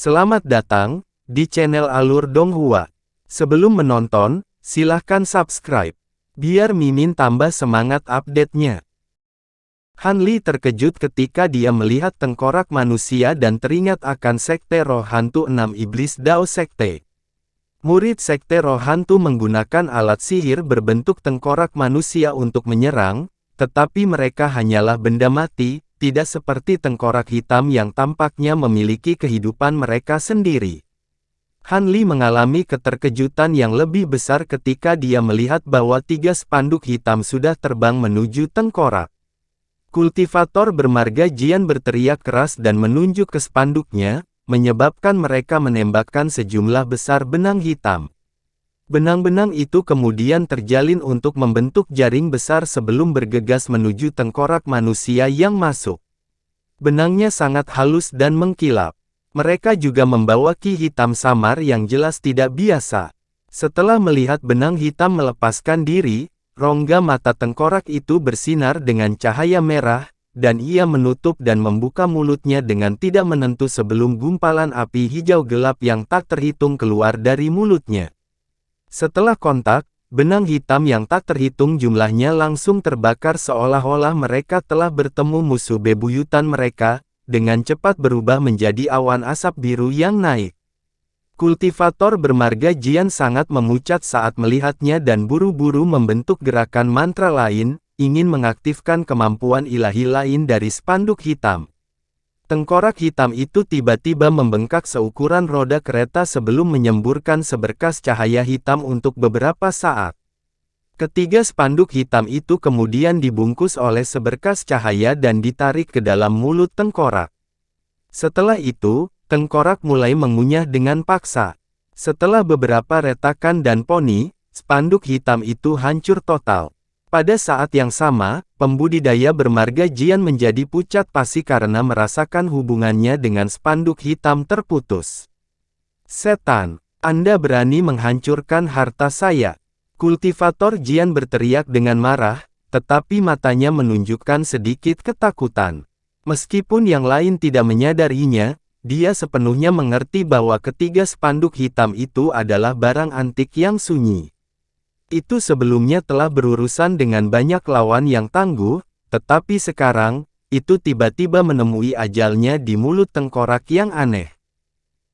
Selamat datang di channel Alur Donghua. Sebelum menonton, silahkan subscribe, biar Mimin tambah semangat update-nya. Han Li terkejut ketika dia melihat tengkorak manusia dan teringat akan Sekte Roh Hantu 6 Iblis Dao Sekte. Murid Sekte Roh Hantu menggunakan alat sihir berbentuk tengkorak manusia untuk menyerang, tetapi mereka hanyalah benda mati, tidak seperti tengkorak hitam yang tampaknya memiliki kehidupan mereka sendiri. Han Li mengalami keterkejutan yang lebih besar ketika dia melihat bahwa 3 spanduk hitam sudah terbang menuju tengkorak. Kultivator bermarga Jian berteriak keras dan menunjuk ke spanduknya, menyebabkan mereka menembakkan sejumlah besar benang hitam. Benang-benang itu kemudian terjalin untuk membentuk jaring besar sebelum bergegas menuju tengkorak manusia yang masuk. Benangnya sangat halus dan mengkilap. Mereka juga membawa ki hitam samar yang jelas tidak biasa. Setelah melihat benang hitam melepaskan diri, rongga mata tengkorak itu bersinar dengan cahaya merah, dan ia menutup dan membuka mulutnya dengan tidak menentu sebelum gumpalan api hijau gelap yang tak terhitung keluar dari mulutnya. Setelah kontak, benang hitam yang tak terhitung jumlahnya langsung terbakar seolah-olah mereka telah bertemu musuh bebuyutan mereka, dengan cepat berubah menjadi awan asap biru yang naik. Kultivator bermarga Jian sangat memucat saat melihatnya dan buru-buru membentuk gerakan mantra lain, ingin mengaktifkan kemampuan ilahi lain dari spanduk hitam. Tengkorak hitam itu tiba-tiba membengkak seukuran roda kereta sebelum menyemburkan seberkas cahaya hitam untuk beberapa saat. Ketiga spanduk hitam itu kemudian dibungkus oleh seberkas cahaya dan ditarik ke dalam mulut tengkorak. Setelah itu, tengkorak mulai mengunyah dengan paksa. Setelah beberapa retakan dan poni, spanduk hitam itu hancur total. Pada saat yang sama, pembudidaya bermarga Jian menjadi pucat pasi karena merasakan hubungannya dengan spanduk hitam terputus. "Setan, Anda berani menghancurkan harta saya!" Kultivator Jian berteriak dengan marah, tetapi matanya menunjukkan sedikit ketakutan. Meskipun yang lain tidak menyadarinya, dia sepenuhnya mengerti bahwa ketiga spanduk hitam itu adalah barang antik yang sunyi. Itu sebelumnya telah berurusan dengan banyak lawan yang tangguh, tetapi sekarang, itu tiba-tiba menemui ajalnya di mulut tengkorak yang aneh.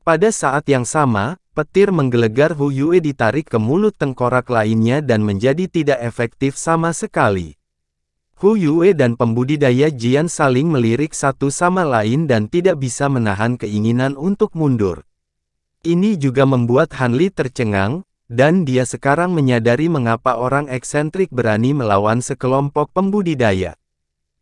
Pada saat yang sama, petir menggelegar Hu Yue ditarik ke mulut tengkorak lainnya dan menjadi tidak efektif sama sekali. Hu Yue dan pembudidaya Jian saling melirik satu sama lain dan tidak bisa menahan keinginan untuk mundur. Ini juga membuat Han Li tercengang, dan dia sekarang menyadari mengapa orang eksentrik berani melawan sekelompok pembudidaya.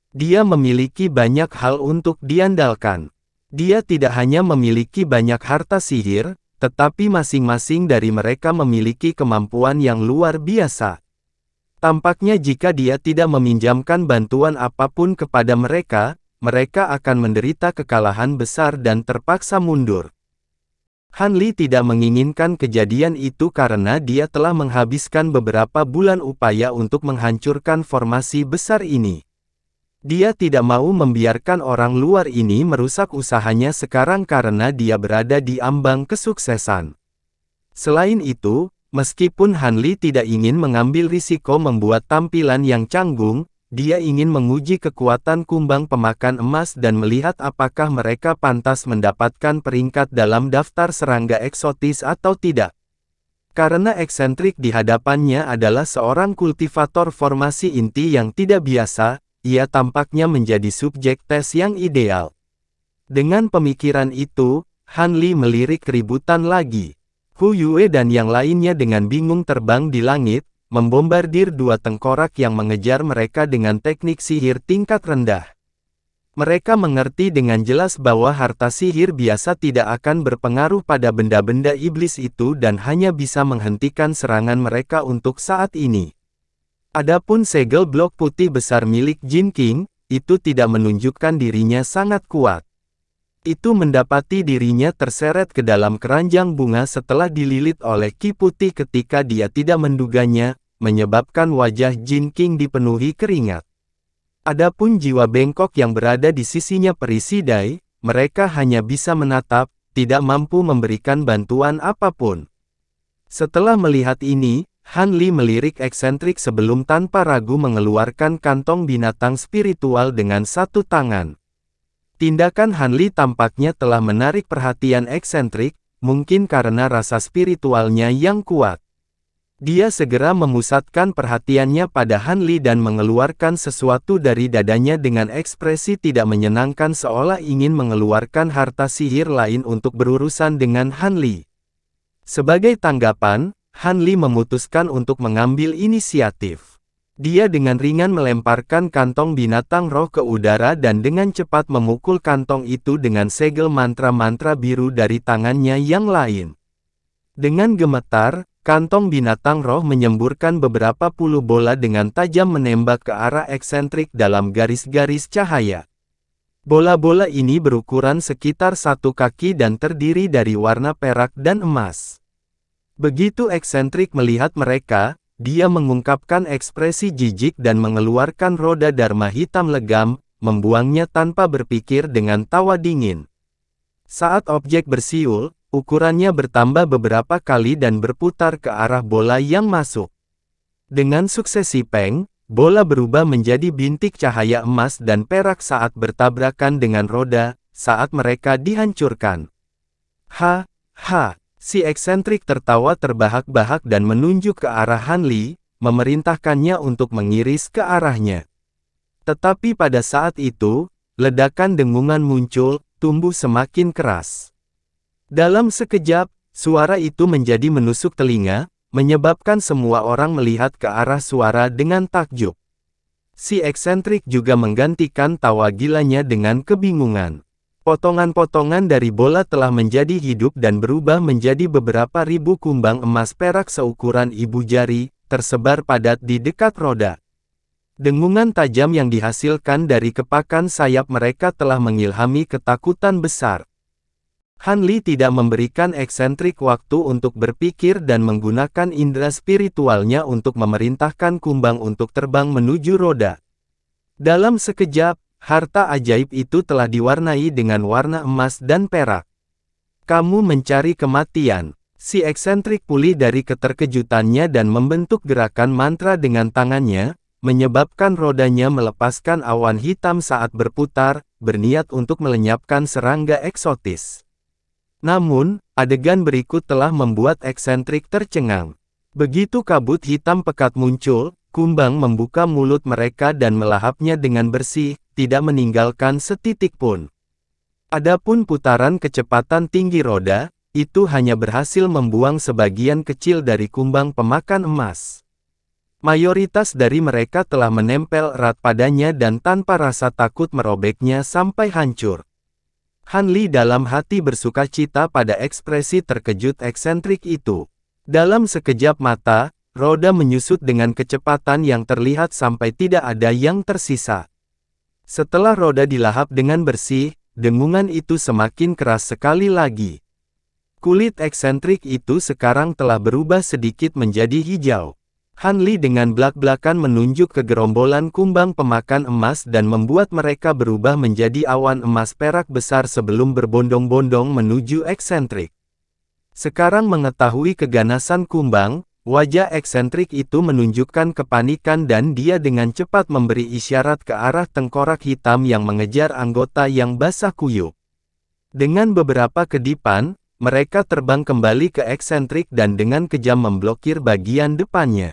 Dia memiliki banyak hal untuk diandalkan. Dia tidak hanya memiliki banyak harta sihir, tetapi masing-masing dari mereka memiliki kemampuan yang luar biasa. Tampaknya jika dia tidak meminjamkan bantuan apapun kepada mereka, mereka akan menderita kekalahan besar dan terpaksa mundur. Han Li tidak menginginkan kejadian itu karena dia telah menghabiskan beberapa bulan upaya untuk menghancurkan formasi besar ini. Dia tidak mau membiarkan orang luar ini merusak usahanya sekarang karena dia berada di ambang kesuksesan. Selain itu, meskipun Han Li tidak ingin mengambil risiko membuat tampilan yang canggung, dia ingin menguji kekuatan kumbang pemakan emas dan melihat apakah mereka pantas mendapatkan peringkat dalam daftar serangga eksotis atau tidak. Karena eksentrik di hadapannya adalah seorang kultivator formasi inti yang tidak biasa, ia tampaknya menjadi subjek tes yang ideal. Dengan pemikiran itu, Han Li melirik keributan lagi. Hu Yue dan yang lainnya dengan bingung terbang di langit, membombardir 2 tengkorak yang mengejar mereka dengan teknik sihir tingkat rendah. Mereka mengerti dengan jelas bahwa harta sihir biasa tidak akan berpengaruh pada benda-benda iblis itu dan hanya bisa menghentikan serangan mereka untuk saat ini. Adapun segel blok putih besar milik Jin King, itu tidak menunjukkan dirinya sangat kuat. Itu mendapati dirinya terseret ke dalam keranjang bunga setelah dililit oleh ki putih ketika dia tidak menduganya, menyebabkan wajah Jin King dipenuhi keringat. Adapun jiwa bengkok yang berada di sisinya Perisidai, mereka hanya bisa menatap, tidak mampu memberikan bantuan apapun. Setelah melihat ini, Han Li melirik eksentrik sebelum tanpa ragu mengeluarkan kantong binatang spiritual dengan satu tangan. Tindakan Han Li tampaknya telah menarik perhatian eksentrik, mungkin karena rasa spiritualnya yang kuat. Dia segera memusatkan perhatiannya pada Han Li dan mengeluarkan sesuatu dari dadanya dengan ekspresi tidak menyenangkan seolah ingin mengeluarkan harta sihir lain untuk berurusan dengan Han Li. Sebagai tanggapan, Han Li memutuskan untuk mengambil inisiatif. Dia dengan ringan melemparkan kantong binatang roh ke udara dan dengan cepat memukul kantong itu dengan segel mantra-mantra biru dari tangannya yang lain. Dengan gemetar, kantong binatang roh menyemburkan beberapa puluh bola dengan tajam menembak ke arah eksentrik dalam garis-garis cahaya. Bola-bola ini berukuran sekitar 1 kaki dan terdiri dari warna perak dan emas. Begitu eksentrik melihat mereka, dia mengungkapkan ekspresi jijik dan mengeluarkan roda dharma hitam legam, membuangnya tanpa berpikir dengan tawa dingin. Saat objek bersiul, ukurannya bertambah beberapa kali dan berputar ke arah bola yang masuk. Dengan suksesi peng, bola berubah menjadi bintik cahaya emas dan perak saat bertabrakan dengan roda, saat mereka dihancurkan. Ha, ha. Si eksentrik tertawa terbahak-bahak dan menunjuk ke arah Han Li, memerintahkannya untuk mengiris ke arahnya. Tetapi pada saat itu, ledakan dengungan muncul, tumbuh semakin keras. Dalam sekejap, suara itu menjadi menusuk telinga, menyebabkan semua orang melihat ke arah suara dengan takjub. Si eksentrik juga menggantikan tawa gilanya dengan kebingungan. Potongan-potongan dari bola telah menjadi hidup dan berubah menjadi beberapa ribu kumbang emas perak seukuran ibu jari, tersebar padat di dekat roda. Dengungan tajam yang dihasilkan dari kepakan sayap mereka telah mengilhami ketakutan besar. Han Li tidak memberikan eksentrik waktu untuk berpikir dan menggunakan indera spiritualnya untuk memerintahkan kumbang untuk terbang menuju roda. Dalam sekejap, harta ajaib itu telah diwarnai dengan warna emas dan perak. Kamu mencari kematian. Si eksentrik pulih dari keterkejutannya dan membentuk gerakan mantra dengan tangannya, menyebabkan rodanya melepaskan awan hitam saat berputar, berniat untuk melenyapkan serangga eksotis. Namun, adegan berikut telah membuat eksentrik tercengang. Begitu kabut hitam pekat muncul, kumbang membuka mulut mereka dan melahapnya dengan bersih, tidak meninggalkan setitik pun. Adapun putaran kecepatan tinggi roda, itu hanya berhasil membuang sebagian kecil dari kumbang pemakan emas. Mayoritas dari mereka telah menempel erat padanya dan tanpa rasa takut merobeknya sampai hancur. Han Li dalam hati bersukacita pada ekspresi terkejut eksentrik itu. Dalam sekejap mata, roda menyusut dengan kecepatan yang terlihat sampai tidak ada yang tersisa. Setelah roda dilahap dengan bersih, dengungan itu semakin keras sekali lagi. Kulit eksentrik itu sekarang telah berubah sedikit menjadi hijau. Han Li dengan belak-belakan menunjuk ke gerombolan kumbang pemakan emas dan membuat mereka berubah menjadi awan emas perak besar sebelum berbondong-bondong menuju eksentrik. Sekarang mengetahui keganasan kumbang, wajah eksentrik itu menunjukkan kepanikan dan dia dengan cepat memberi isyarat ke arah tengkorak hitam yang mengejar anggota yang basah kuyup. Dengan beberapa kedipan, mereka terbang kembali ke eksentrik dan dengan kejam memblokir bagian depannya.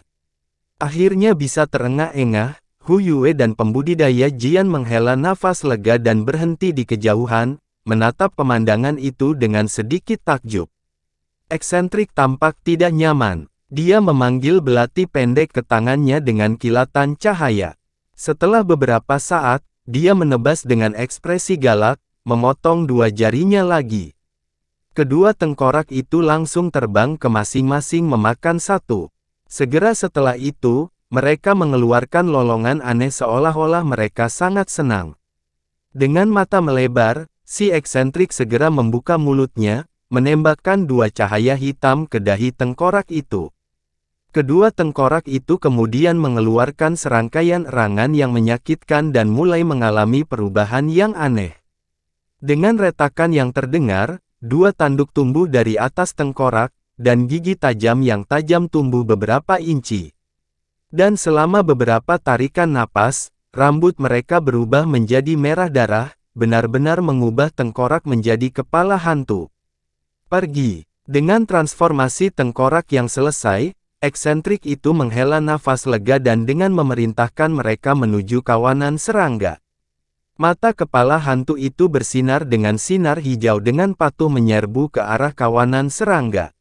Akhirnya bisa terengah-engah, Hu Yue dan pembudidaya Jian menghela nafas lega dan berhenti di kejauhan, menatap pemandangan itu dengan sedikit takjub. Eksentrik tampak tidak nyaman. Dia memanggil belati pendek ke tangannya dengan kilatan cahaya. Setelah beberapa saat, dia menebas dengan ekspresi galak, memotong 2 jarinya lagi. Kedua tengkorak itu langsung terbang ke masing-masing memakan 1. Segera setelah itu, mereka mengeluarkan lolongan aneh seolah-olah mereka sangat senang. Dengan mata melebar, si eksentrik segera membuka mulutnya, menembakkan 2 cahaya hitam ke dahi tengkorak itu. Kedua tengkorak itu kemudian mengeluarkan serangkaian erangan yang menyakitkan dan mulai mengalami perubahan yang aneh. Dengan retakan yang terdengar, 2 tanduk tumbuh dari atas tengkorak, dan gigi tajam yang tajam tumbuh beberapa inci. Dan selama beberapa tarikan napas, rambut mereka berubah menjadi merah darah, benar-benar mengubah tengkorak menjadi kepala hantu. Pergi. Dengan transformasi tengkorak yang selesai, eksentrik itu menghela nafas lega dan dengan memerintahkan mereka menuju kawanan serangga. Mata kepala hantu itu bersinar dengan sinar hijau dengan patuh menyerbu ke arah kawanan serangga.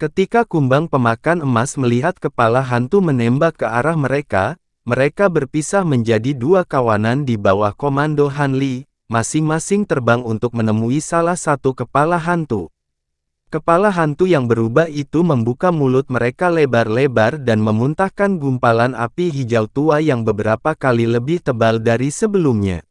Ketika kumbang pemakan emas melihat kepala hantu menembak ke arah mereka, mereka berpisah menjadi 2 kawanan di bawah komando Hanli, masing-masing terbang untuk menemui salah satu kepala hantu. Kepala hantu yang berubah itu membuka mulut mereka lebar-lebar dan memuntahkan gumpalan api hijau tua yang beberapa kali lebih tebal dari sebelumnya.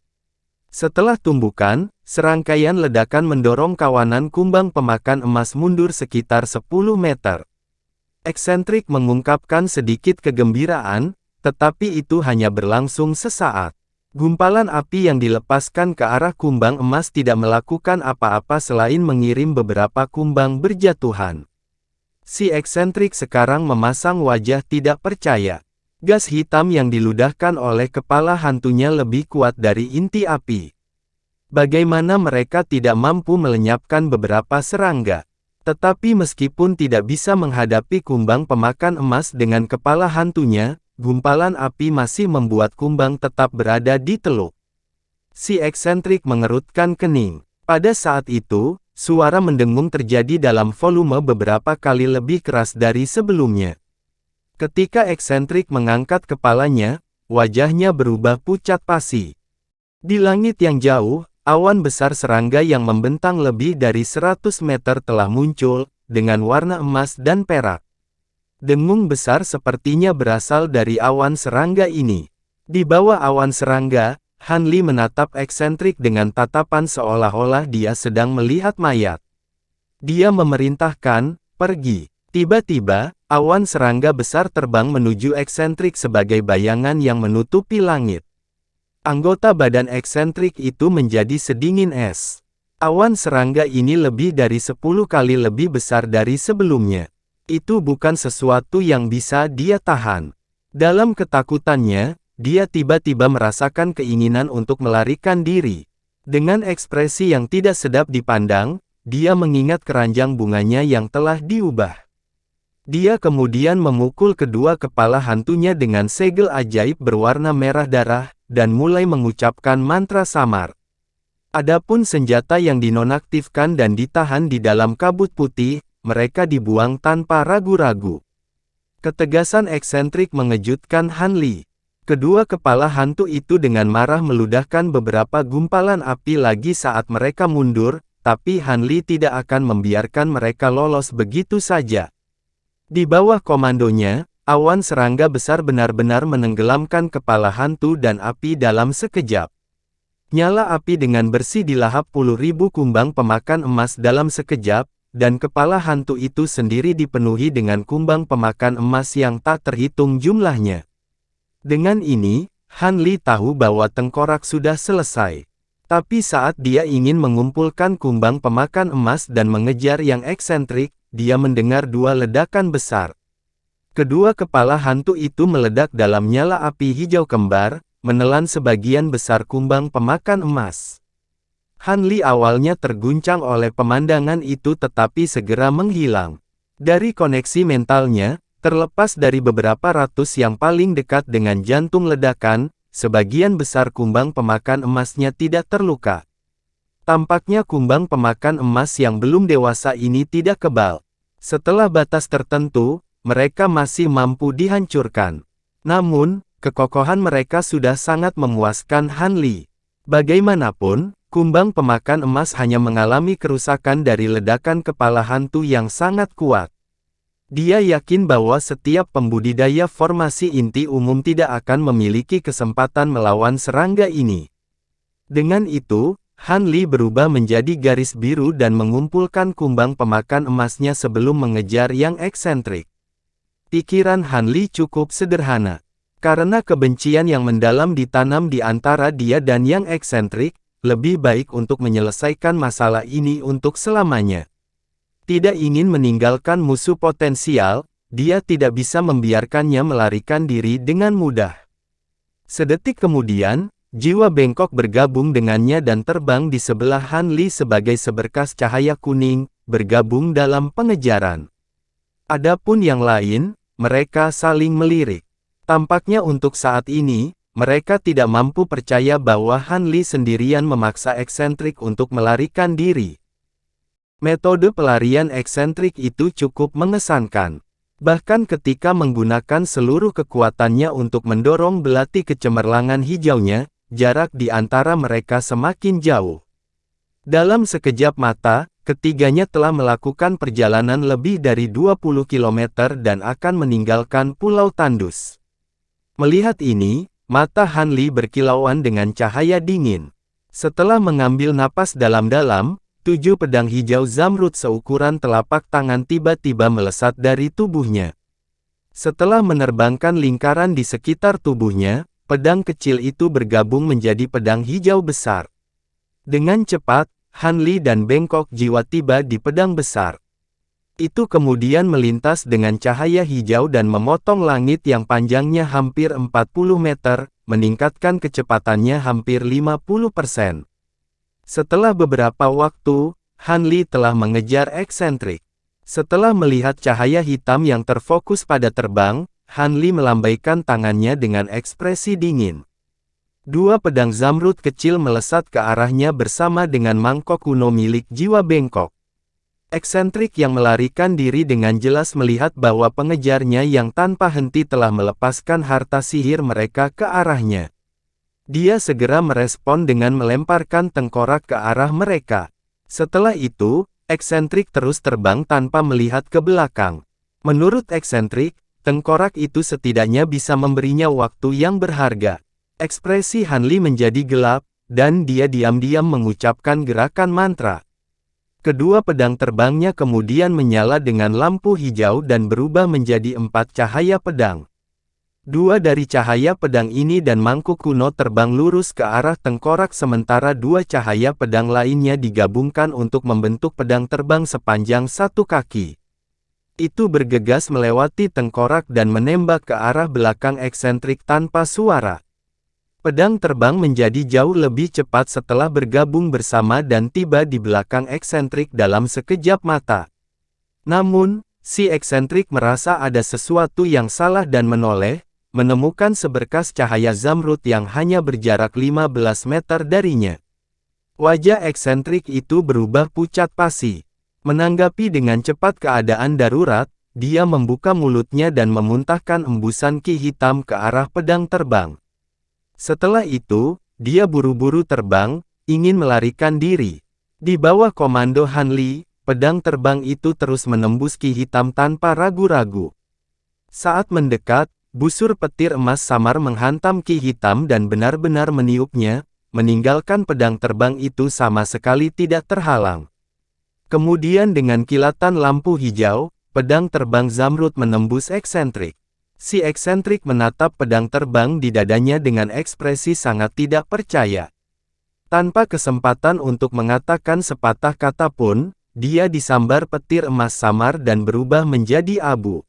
Setelah tumbukan, serangkaian ledakan mendorong kawanan kumbang pemakan emas mundur sekitar 10 meter. Eksentrik mengungkapkan sedikit kegembiraan, tetapi itu hanya berlangsung sesaat. Gumpalan api yang dilepaskan ke arah kumbang emas tidak melakukan apa-apa selain mengirim beberapa kumbang berjatuhan. Si eksentrik sekarang memasang wajah tidak percaya. Gas hitam yang diludahkan oleh kepala hantunya lebih kuat dari inti api. Bagaimana mereka tidak mampu melenyapkan beberapa serangga? Tetapi meskipun tidak bisa menghadapi kumbang pemakan emas dengan kepala hantunya, gumpalan api masih membuat kumbang tetap berada di teluk. Si eksentrik mengerutkan kening. Pada saat itu, suara mendengung terjadi dalam volume beberapa kali lebih keras dari sebelumnya. Ketika eksentrik mengangkat kepalanya, wajahnya berubah pucat pasi. Di langit yang jauh, awan besar serangga yang membentang lebih dari 100 meter telah muncul, dengan warna emas dan perak. Dengung besar sepertinya berasal dari awan serangga ini. Di bawah awan serangga, Hanli menatap eksentrik dengan tatapan seolah-olah dia sedang melihat mayat. Dia memerintahkan, pergi. Tiba-tiba, awan serangga besar terbang menuju eksentrik sebagai bayangan yang menutupi langit. Anggota badan eksentrik itu menjadi sedingin es. Awan serangga ini lebih dari 10 kali lebih besar dari sebelumnya. Itu bukan sesuatu yang bisa dia tahan. Dalam ketakutannya, dia tiba-tiba merasakan keinginan untuk melarikan diri. Dengan ekspresi yang tidak sedap dipandang, dia mengingat keranjang bunganya yang telah diubah. Dia kemudian memukul kedua kepala hantunya dengan segel ajaib berwarna merah darah, dan mulai mengucapkan mantra samar. Adapun senjata yang dinonaktifkan dan ditahan di dalam kabut putih, mereka dibuang tanpa ragu-ragu. Ketegasan eksentrik mengejutkan Hanli. Kedua kepala hantu itu dengan marah meludahkan beberapa gumpalan api lagi saat mereka mundur, tapi Hanli tidak akan membiarkan mereka lolos begitu saja. Di bawah komandonya, awan serangga besar benar-benar menenggelamkan kepala hantu dan api dalam sekejap. Nyala api dengan bersih dilahap puluh ribu kumbang pemakan emas dalam sekejap, dan kepala hantu itu sendiri dipenuhi dengan kumbang pemakan emas yang tak terhitung jumlahnya. Dengan ini, Hanli tahu bahwa tengkorak sudah selesai. Tapi saat dia ingin mengumpulkan kumbang pemakan emas dan mengejar yang eksentrik, dia mendengar 2 ledakan besar. Kedua kepala hantu itu meledak dalam nyala api hijau kembar, menelan sebagian besar kumbang pemakan emas. Hanli awalnya terguncang oleh pemandangan itu tetapi segera menghilang. Dari koneksi mentalnya, terlepas dari beberapa ratus yang paling dekat dengan jantung ledakan, sebagian besar kumbang pemakan emasnya tidak terluka. Tampaknya kumbang pemakan emas yang belum dewasa ini tidak kebal. Setelah batas tertentu, mereka masih mampu dihancurkan. Namun, kekokohan mereka sudah sangat memuaskan Hanli. Bagaimanapun, kumbang pemakan emas hanya mengalami kerusakan dari ledakan kepala hantu yang sangat kuat. Dia yakin bahwa setiap pembudidaya formasi inti umum tidak akan memiliki kesempatan melawan serangga ini. Dengan itu, Hanli berubah menjadi garis biru dan mengumpulkan kumbang pemakan emasnya sebelum mengejar yang eksentrik. Pikiran Hanli cukup sederhana. Karena kebencian yang mendalam ditanam di antara dia dan yang eksentrik, lebih baik untuk menyelesaikan masalah ini untuk selamanya. Tidak ingin meninggalkan musuh potensial, dia tidak bisa membiarkannya melarikan diri dengan mudah. Sedetik kemudian, jiwa bengkok bergabung dengannya dan terbang di sebelah Han Li sebagai seberkas cahaya kuning, bergabung dalam pengejaran. Adapun yang lain, mereka saling melirik. Tampaknya untuk saat ini, mereka tidak mampu percaya bahwa Han Li sendirian memaksa eksentrik untuk melarikan diri. Metode pelarian eksentrik itu cukup mengesankan. Bahkan ketika menggunakan seluruh kekuatannya untuk mendorong belati kecemerlangan hijaunya, jarak di antara mereka semakin jauh. Dalam sekejap mata, ketiganya telah melakukan perjalanan lebih dari 20 km dan akan meninggalkan Pulau Tandus. Melihat ini, mata Han Li berkilauan dengan cahaya dingin. Setelah mengambil napas dalam-dalam, 7 pedang hijau zamrud seukuran telapak tangan tiba-tiba melesat dari tubuhnya. Setelah menerbangkan lingkaran di sekitar tubuhnya, pedang kecil itu bergabung menjadi pedang hijau besar. Dengan cepat, Han Li dan bengkok jiwa tiba di pedang besar. Itu kemudian melintas dengan cahaya hijau dan memotong langit yang panjangnya hampir 40 meter, meningkatkan kecepatannya hampir 50%. Setelah beberapa waktu, Han Li telah mengejar eksentrik. Setelah melihat cahaya hitam yang terfokus pada terbang, Han Li melambaikan tangannya dengan ekspresi dingin. 2 pedang zamrud kecil melesat ke arahnya bersama dengan mangkok kuno milik jiwa bengkok. Eksentrik yang melarikan diri dengan jelas melihat bahwa pengejarnya yang tanpa henti telah melepaskan harta sihir mereka ke arahnya. Dia segera merespon dengan melemparkan tengkorak ke arah mereka. Setelah itu, eksentrik terus terbang tanpa melihat ke belakang. Menurut eksentrik, tengkorak itu setidaknya bisa memberinya waktu yang berharga. Ekspresi Han Li menjadi gelap, dan dia diam-diam mengucapkan gerakan mantra. Kedua pedang terbangnya kemudian menyala dengan lampu hijau dan berubah menjadi 4 cahaya pedang. 2 dari cahaya pedang ini dan mangkuk kuno terbang lurus ke arah tengkorak sementara 2 cahaya pedang lainnya digabungkan untuk membentuk pedang terbang sepanjang 1 kaki. Itu bergegas melewati tengkorak dan menembak ke arah belakang eksentrik tanpa suara. Pedang terbang menjadi jauh lebih cepat setelah bergabung bersama dan tiba di belakang eksentrik dalam sekejap mata. Namun, si eksentrik merasa ada sesuatu yang salah dan menoleh, menemukan seberkas cahaya zamrud yang hanya berjarak 15 meter darinya. Wajah eksentrik itu berubah pucat pasi. Menanggapi dengan cepat keadaan darurat, dia membuka mulutnya dan memuntahkan embusan ki hitam ke arah pedang terbang. Setelah itu, dia buru-buru terbang, ingin melarikan diri. Di bawah komando Han Li, pedang terbang itu terus menembus ki hitam tanpa ragu-ragu. Saat mendekat, busur petir emas samar menghantam ki hitam dan benar-benar meniupnya, meninggalkan pedang terbang itu sama sekali tidak terhalang. Kemudian dengan kilatan lampu hijau, pedang terbang zamrud menembus eksentrik. Si eksentrik menatap pedang terbang di dadanya dengan ekspresi sangat tidak percaya. Tanpa kesempatan untuk mengatakan sepatah kata pun, dia disambar petir emas samar dan berubah menjadi abu.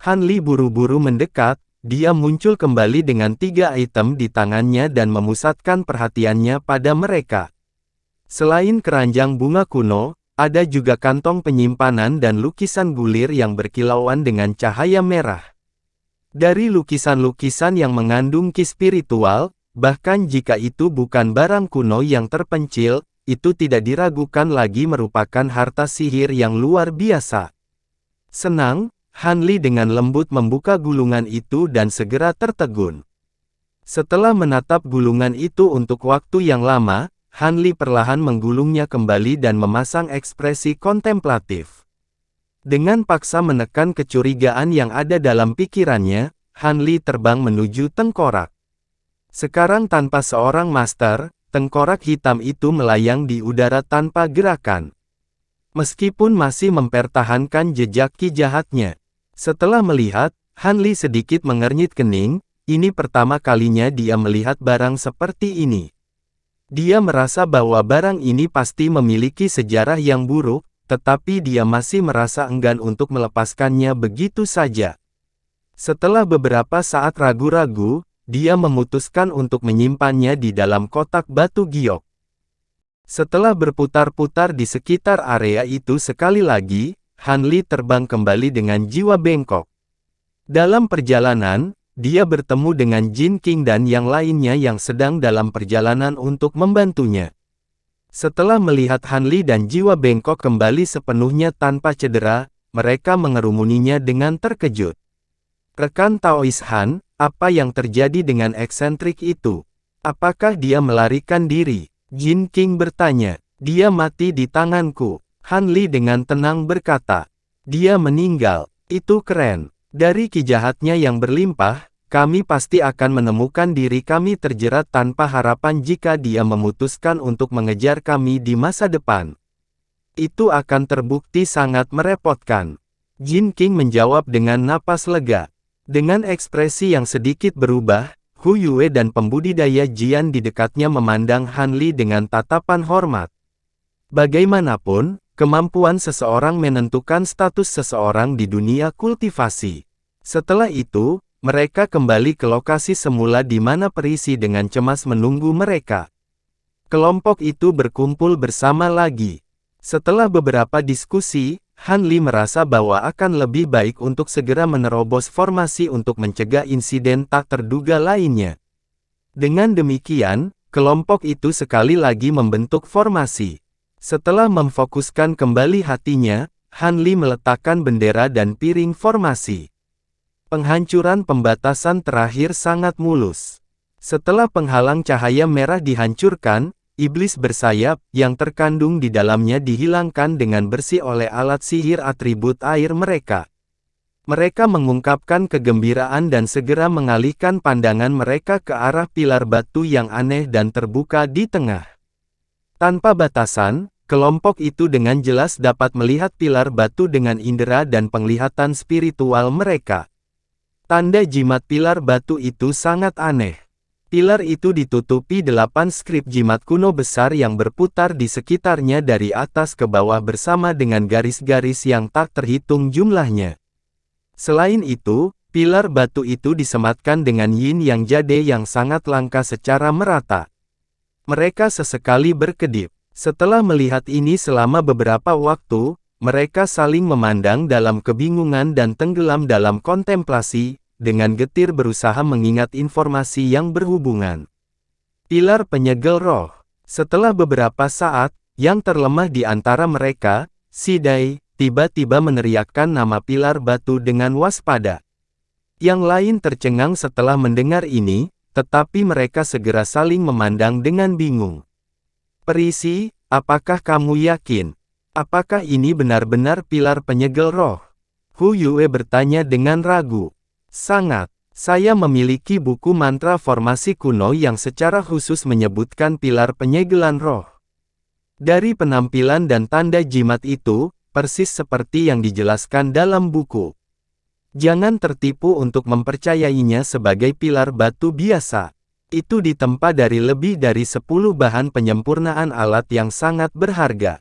Han Li buru-buru mendekat, dia muncul kembali dengan 3 item di tangannya dan memusatkan perhatiannya pada mereka. Selain keranjang bunga kuno, ada juga kantong penyimpanan dan lukisan gulir yang berkilauan dengan cahaya merah. Dari lukisan-lukisan yang mengandung ki spiritual, bahkan jika itu bukan barang kuno yang terpencil, itu tidak diragukan lagi merupakan harta sihir yang luar biasa. Senang, Han Li dengan lembut membuka gulungan itu dan segera tertegun. Setelah menatap gulungan itu untuk waktu yang lama, Han Li perlahan menggulungnya kembali dan memasang ekspresi kontemplatif. Dengan paksa menekan kecurigaan yang ada dalam pikirannya, Han Li terbang menuju tengkorak. Sekarang tanpa seorang master, tengkorak hitam itu melayang di udara tanpa gerakan. Meskipun masih mempertahankan jejak ki jahatnya. Setelah melihat, Han Li sedikit mengernyit kening, ini pertama kalinya dia melihat barang seperti ini. Dia merasa bahwa barang ini pasti memiliki sejarah yang buruk, tetapi dia masih merasa enggan untuk melepaskannya begitu saja. Setelah beberapa saat ragu-ragu, dia memutuskan untuk menyimpannya di dalam kotak batu giok. Setelah berputar-putar di sekitar area itu sekali lagi, Han Li terbang kembali dengan jiwa bengkok. Dalam perjalanan, dia bertemu dengan Jin King dan yang lainnya yang sedang dalam perjalanan untuk membantunya. Setelah melihat Han Li dan jiwa bengkok kembali sepenuhnya tanpa cedera, mereka mengerumuninya dengan terkejut. "Rekan Taois Han, apa yang terjadi dengan eksentrik itu? Apakah dia melarikan diri?" Jin King bertanya. "Dia mati di tanganku." Han Li dengan tenang berkata. "Dia meninggal. Itu keren. Dari kijahatnya yang berlimpah, kami pasti akan menemukan diri kami terjerat tanpa harapan jika dia memutuskan untuk mengejar kami di masa depan. Itu akan terbukti sangat merepotkan." Jin King menjawab dengan napas lega. Dengan ekspresi yang sedikit berubah, Hu Yue dan pembudidaya Jian di dekatnya memandang Han Li dengan tatapan hormat. Bagaimanapun, kemampuan seseorang menentukan status seseorang di dunia kultivasi. Setelah itu, mereka kembali ke lokasi semula di mana perisi dengan cemas menunggu mereka. Kelompok itu berkumpul bersama lagi. Setelah beberapa diskusi, Han Li merasa bahwa akan lebih baik untuk segera menerobos formasi untuk mencegah insiden tak terduga lainnya. Dengan demikian, kelompok itu sekali lagi membentuk formasi. Setelah memfokuskan kembali hatinya, Han Li meletakkan bendera dan piring formasi. Penghancuran pembatasan terakhir sangat mulus. Setelah penghalang cahaya merah dihancurkan, iblis bersayap yang terkandung di dalamnya dihilangkan dengan bersih oleh alat sihir atribut air mereka. Mereka mengungkapkan kegembiraan dan segera mengalihkan pandangan mereka ke arah pilar batu yang aneh dan terbuka di tengah. Tanpa batasan, kelompok itu dengan jelas dapat melihat pilar batu dengan indera dan penglihatan spiritual mereka. Tanda jimat pilar batu itu sangat aneh. Pilar itu ditutupi 8 skrip jimat kuno besar yang berputar di sekitarnya dari atas ke bawah bersama dengan garis-garis yang tak terhitung jumlahnya. Selain itu, pilar batu itu disematkan dengan yin yang jade yang sangat langka secara merata. Mereka sesekali berkedip. Setelah melihat ini selama beberapa waktu, mereka saling memandang dalam kebingungan dan tenggelam dalam kontemplasi, dengan getir berusaha mengingat informasi yang berhubungan. Pilar penyegel roh. Setelah beberapa saat, yang terlemah di antara mereka, Si Dai, tiba-tiba meneriakkan nama pilar batu dengan waspada. Yang lain tercengang setelah mendengar ini, tetapi mereka segera saling memandang dengan bingung. "Perisi, apakah kamu yakin? Apakah ini benar-benar pilar penyegel roh?" Hu Yue bertanya dengan ragu. "Sangat. Saya memiliki buku mantra formasi kuno yang secara khusus menyebutkan pilar penyegelan roh. Dari penampilan dan tanda jimat itu, persis seperti yang dijelaskan dalam buku. Jangan tertipu untuk mempercayainya sebagai pilar batu biasa. Itu ditempa dari lebih dari 10 bahan penyempurnaan alat yang sangat berharga.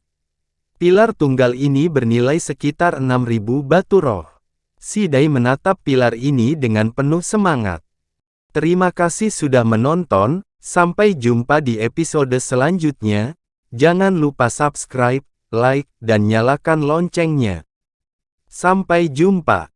Pilar tunggal ini bernilai sekitar 6.000 batu roh." Si Dai menatap pilar ini dengan penuh semangat. Terima kasih sudah menonton, sampai jumpa di episode selanjutnya. Jangan lupa subscribe, like, dan nyalakan loncengnya. Sampai jumpa.